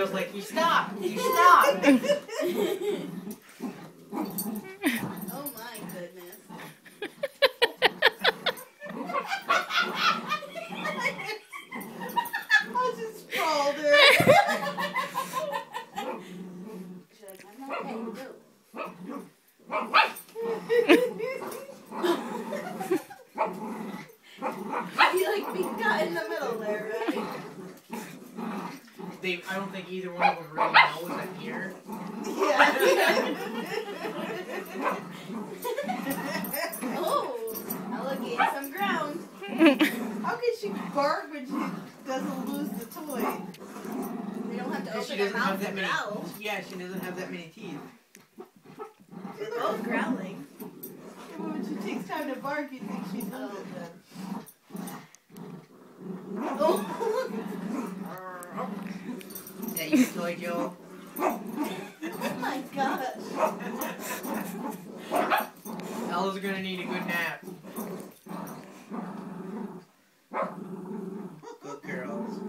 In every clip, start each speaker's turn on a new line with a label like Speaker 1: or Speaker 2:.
Speaker 1: Joe's like, you stop! You stop!
Speaker 2: Oh my goodness. I just sprawled her. She's like, I'm not letting go. You like being got in the middle there, right?
Speaker 1: I don't think either one of them really knows I'm here.
Speaker 2: Yeah. Oh, Ella gained some ground. How can she bark when she doesn't lose the toy? They don't have to
Speaker 1: Because she
Speaker 2: open their
Speaker 1: doesn't
Speaker 2: mouth
Speaker 1: have that
Speaker 2: and
Speaker 1: many.
Speaker 2: growl.
Speaker 1: Yeah, she doesn't have that many teeth.
Speaker 2: They're both growling. Yeah, but when she takes time to bark, you think she knows it then. Oh.
Speaker 1: Yeah, you toy, Joe.
Speaker 2: Oh my gosh.
Speaker 1: Ella's gonna need a good nap. Good girls.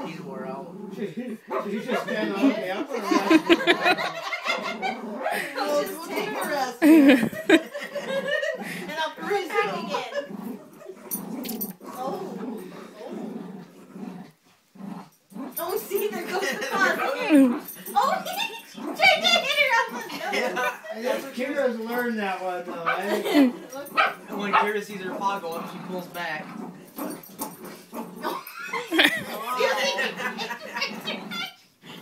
Speaker 1: She's wore out.
Speaker 3: She's just been okay. I'm gonna
Speaker 2: We'll take a rest. And I'll put it back again. Oh. Oh, see, there goes the positive. Oh, Jay did hit her on the nose.
Speaker 3: I guess Kira's learned that one though, right?
Speaker 1: And when Kira sees her paw go up, she pulls back.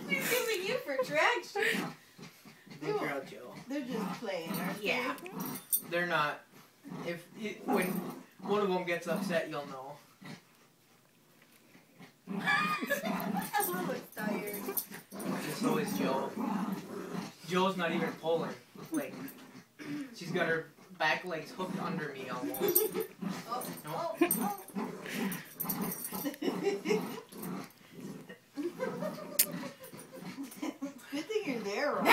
Speaker 2: She's using you for traction.
Speaker 1: Good girl, Joe.
Speaker 2: They're just playing, aren't they?
Speaker 1: Yeah. They're not. When one of them gets upset, you'll know.
Speaker 2: Ella looks tired.
Speaker 1: And so is Joe. Joe's not even pulling. Like, she's got her back legs hooked under me almost.
Speaker 2: Oh,
Speaker 1: No.
Speaker 2: oh, oh. Good thing you're there, Ron.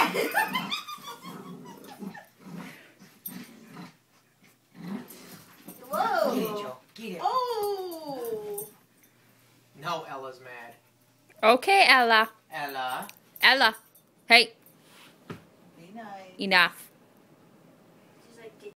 Speaker 2: Whoa.
Speaker 1: Get it, Joe. Get it.
Speaker 2: Oh.
Speaker 1: Now Ella's mad.
Speaker 4: Okay, Ella.
Speaker 1: Ella.
Speaker 4: Ella. Hey,
Speaker 2: Be nice.
Speaker 4: enough.